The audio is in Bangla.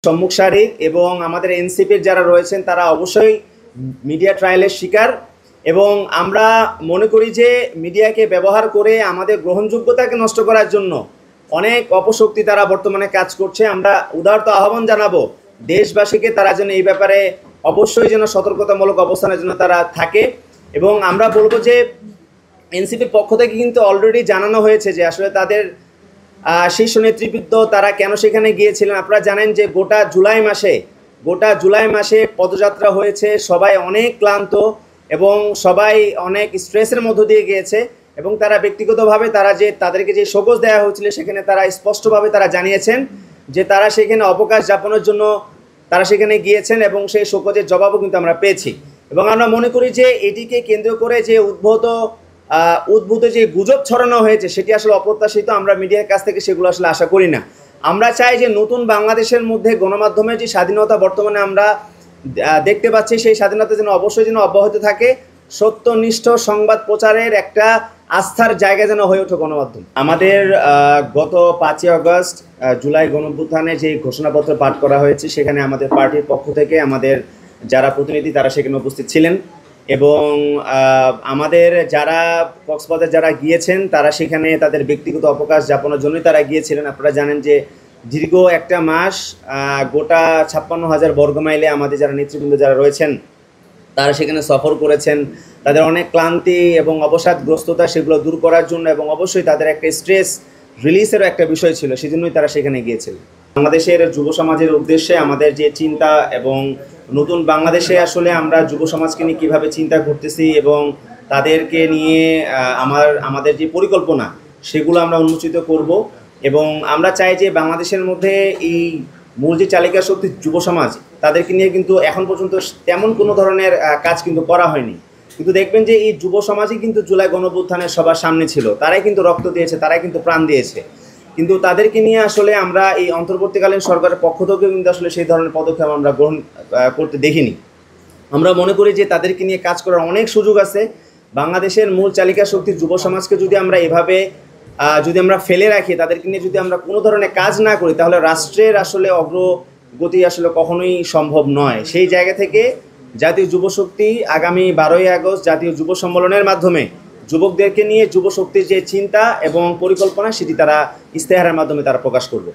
সম্মুখ সারির এবং আমাদের এনসিপির যারা রয়েছেন তারা অবশ্যই মিডিয়া ট্রায়ালের শিকার। এবং আমরা মনে করি যে মিডিয়াকে ব্যবহার করে আমাদের গ্রহণযোগ্যতাকে নষ্ট করার জন্য অনেক অপশক্তি তারা বর্তমানে কাজ করছে। আমরা উদারত আহ্বান জানাবো দেশবাসীকে, তারা যেন এই ব্যাপারে অবশ্যই যেন সতর্কতামূলক অবস্থানের জন্য তারা থাকে। এবং আমরা বলবো যে এনসিপির পক্ষ থেকে কিন্তু অলরেডি জানানো হয়েছে যে আসলে তাদের শীর্ষ নেতৃবৃন্দ তারা কেন সেখানে গিয়েছিলেন। আপনারা জানেন যে গোটা জুলাই মাসে পদযাত্রা হয়েছে, সবাই অনেক ক্লান্ত এবং সবাই অনেক স্ট্রেসের মধ্য দিয়ে গিয়েছে। এবং তারা ব্যক্তিগতভাবে তাদেরকে যে শোকজ দেওয়া হয়েছিল সেখানে তারা স্পষ্টভাবে তারা জানিয়েছেন যে তারা সেখানে অবকাশ যাপনের জন্য তারা সেখানে গিয়েছেন এবং সেই শোকজের জবাবও কিন্তু আমরা পেয়েছি। এবং আমরা মনে করি যে এটিকে কেন্দ্র করে যে উদ্ভূত যে গুজব ছড়ানো হয়েছে সেটি আসলে অপ্রত্যাশিত। আমরা মিডিয়ার কাছ থেকে সেগুলো আসলে আশা করি না। আমরা চাই যে নতুন বাংলাদেশের মধ্যে গণমাধ্যমের যে স্বাধীনতা বর্তমানে আমরা দেখতে পাচ্ছি সেই স্বাধীনতা যেন অবশ্যই যেন অব্যাহত থাকে। সত্যনিষ্ঠ সংবাদ প্রচারের একটা আস্থার জায়গা যেন হয়ে ওঠে গণমাধ্যম। আমাদের গত 5ই আগস্ট জুলাই গণঅভ্যুত্থানে যে ঘোষণাপত্র পাঠ করা হয়েছে সেখানে আমাদের পার্টির পক্ষ থেকে আমাদের যারা প্রতিনিধি তারা সেখানে উপস্থিত ছিলেন। এবং আমাদের যারা কক্সবাজার যারা গিয়েছেন তারা সেখানে তাদের ব্যক্তিগত অবকাশ যাপনের জন্যই তারা গিয়েছিলেন। আপনারা জানেন যে দীর্ঘ একটা মাস গোটা 56,000 বর্গমাইলে আমাদের যারা নেতৃবৃন্দ যারা রয়েছেন তারা সেখানে সফর করেছেন। তাদের অনেক ক্লান্তি এবং অবসাদগ্রস্ততা সেগুলো দূর করার জন্য এবং অবশ্যই তাদের একটা স্ট্রেস রিলিজেরও একটা বিষয় ছিল, সেজন্যই তারা সেখানে গিয়েছিলেন। বাংলাদেশের যুব সমাজের উদ্দেশ্যে আমাদের যে চিন্তা এবং নতুন বাংলাদেশে আসলে আমরা যুব সমাজকে নিয়ে কীভাবে চিন্তা করতেছি এবং তাদেরকে নিয়ে আমাদের যে পরিকল্পনা সেগুলো আমরা উন্মোচিত করব। এবং আমরা চাই যে বাংলাদেশের মধ্যে এই মূল যে চালিকা শক্তি যুব সমাজ তাদেরকে নিয়ে কিন্তু এখন পর্যন্ত তেমন কোনো ধরনের কাজ কিন্তু করা হয়নি। কিন্তু দেখবেন যে এই যুব সমাজই কিন্তু জুলাই গণঅভ্যুত্থানের সবার সামনে ছিল, তারাই কিন্তু রক্ত দিয়েছে, তারাই কিন্তু প্রাণ দিয়েছে। কিন্তু তাদেরকে নিয়ে আসলে আমরা এই অন্তর্বর্তীকালীন সরকারের পক্ষ থেকেও কিন্তু আসলে সেই ধরনের পদক্ষেপ আমরা গ্রহণ করতে দেখিনি। আমরা মনে করি যে তাদেরকে নিয়ে কাজ করার অনেক সুযোগ আছে। বাংলাদেশের মূল চালিকা শক্তির যুব সমাজকে যদি আমরা এভাবে যদি আমরা ফেলে রাখি, তাদেরকে নিয়ে যদি আমরা কোনো ধরনের কাজ না করি, তাহলে রাষ্ট্রের আসলে অগ্রগতি আসলে কখনোই সম্ভব নয়। সেই জায়গা থেকে জাতীয় যুবশক্তি আগামী 12ই আগস্ট জাতীয় যুব সম্মেলনের মাধ্যমে যুবকদেরকে নিয়ে যুবশক্তির যে চিন্তা এবং পরিকল্পনা সেটি তারা ইশতেহারের মাধ্যমে তারা প্রকাশ করবে।